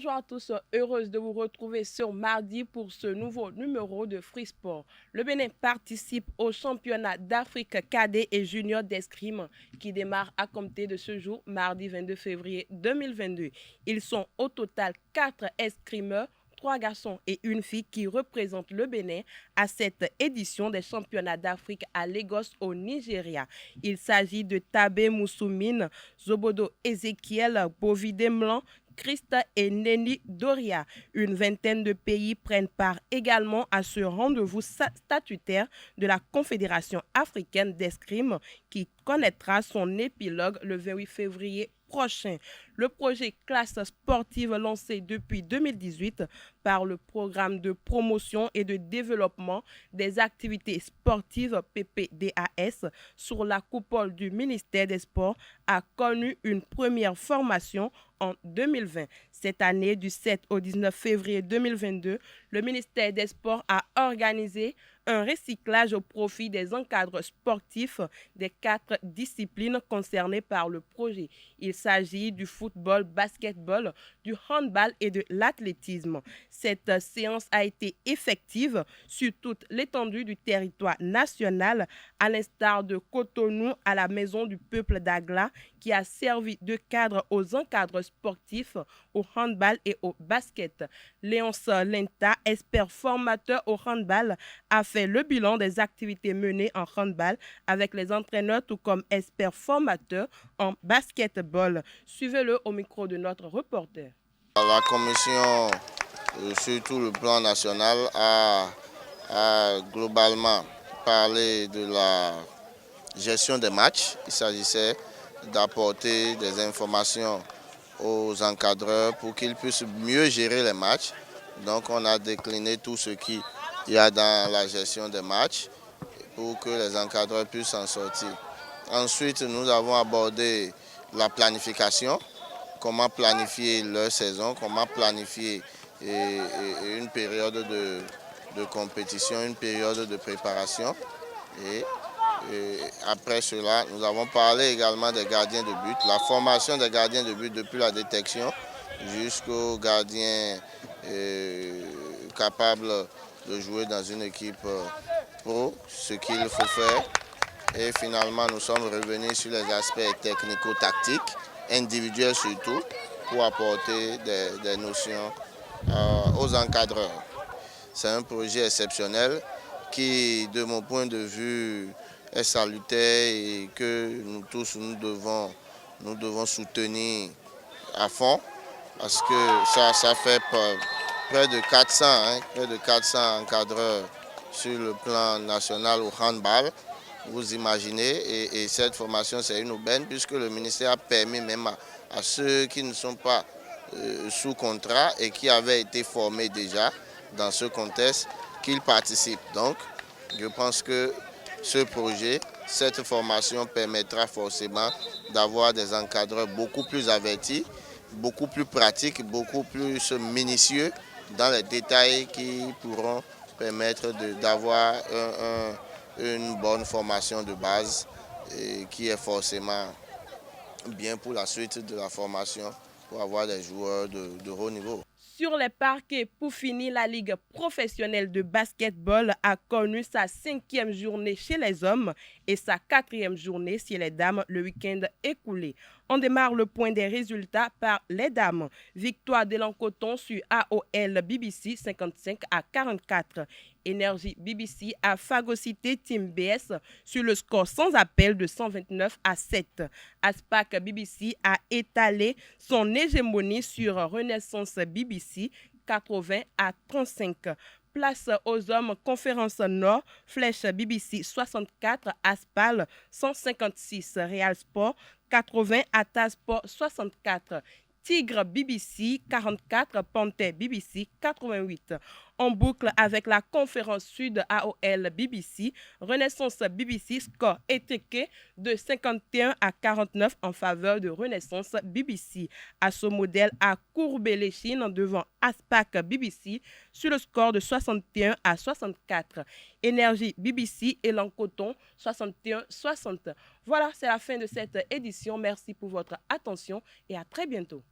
Bonjour à tous, heureuse de vous retrouver sur mardi pour ce nouveau numéro de Free Sport. Le Bénin participe au championnat d'Afrique cadet et junior d'escrime qui démarre à compter de ce jour, mardi 22 février 2022. Ils sont au total 4 escrimeurs, 3 garçons et une fille qui représentent le Bénin à cette édition des championnats d'Afrique à Lagos au Nigeria. Il s'agit de Tabé Moussoumine, Zobodo Ezekiel, Bovide Mlan, Christ et Neni Doria. Une vingtaine de pays prennent part également à ce rendez-vous statutaire de la Confédération africaine d'escrime qui connaîtra son épilogue le 28 février prochain. Le projet classe sportive lancé depuis 2018 par le programme de promotion et de développement des activités sportives PPDAS sous la coupole du ministère des Sports a connu une première formation en 2020. Cette année, du 7 au 19 février 2022, le ministère des Sports a organisé un recyclage au profit des encadres sportifs des 4 disciplines concernées par le projet. Il s'agit du football, basketball, du handball et de l'athlétisme. Cette séance a été effective sur toute l'étendue du territoire national, à l'instar de Cotonou à la Maison du Peuple d'Agla, qui a servi de cadre aux encadres sportifs au handball et au basket. Léonce Lenta, expert formateur au handball, a fait le bilan des activités menées en handball avec les entraîneurs tout comme expert formateur en basketball. Suivez-le au micro de notre reporter. La commission, sur tout le plan national, a globalement parlé de la gestion des matchs. Il s'agissait d'apporter des informations aux encadreurs pour qu'ils puissent mieux gérer les matchs. Donc on a décliné tout ce qu'il y a dans la gestion des matchs pour que les encadreurs puissent en sortir. Ensuite, nous avons abordé la planification, comment planifier leur saison, comment planifier une période de compétition, une période de préparation. Et après cela, nous avons parlé également des gardiens de but, la formation des gardiens de but depuis la détection jusqu'aux gardiens capables de jouer dans une équipe pro, ce qu'il faut faire. Et finalement, nous sommes revenus sur les aspects technico-tactiques, individuels surtout, pour apporter des notions aux encadreurs. C'est un projet exceptionnel qui, de mon point de vue, est salutaire et que nous tous, nous devons soutenir à fond parce que ça fait près de 400 encadreurs sur le plan national au handball. Vous imaginez, et cette formation, c'est une aubaine puisque le ministère a permis même à ceux qui ne sont pas sous contrat et qui avaient été formés déjà dans ce contexte qu'ils participent. Donc, je pense que ce projet, cette formation permettra forcément d'avoir des encadreurs beaucoup plus avertis, beaucoup plus pratiques, beaucoup plus minutieux dans les détails qui pourront permettre d'avoir une bonne formation de base qui est forcément bien pour la suite de la formation pour avoir des joueurs de haut niveau. Sur les parquets, pour finir, la Ligue professionnelle de basketball a connu sa 5e journée chez les hommes et sa 4e journée chez les dames le week-end écoulé. On démarre le point des résultats par les dames. Victoire d'Élan Coton sur AOL BBC 55-44. Énergie BBC a phagocyté Team BS sur le score sans appel de 129-7. Aspac BBC a étalé son hégémonie sur Renaissance BBC 80-35. Place aux hommes, Conférence Nord, Flèche BBC 64, Aspal 156, Real Sport 80, Atasport 64. Tigre BBC 44, Panthère BBC 88. On boucle avec la conférence sud AOL BBC. Renaissance BBC score étriqué de 51-49 en faveur de Renaissance BBC. À ce modèle a courbé l'échine devant Aspac BBC sur le score de 61-64. Énergie BBC et Lancoton 61-60. Voilà, c'est la fin de cette édition. Merci pour votre attention et à très bientôt.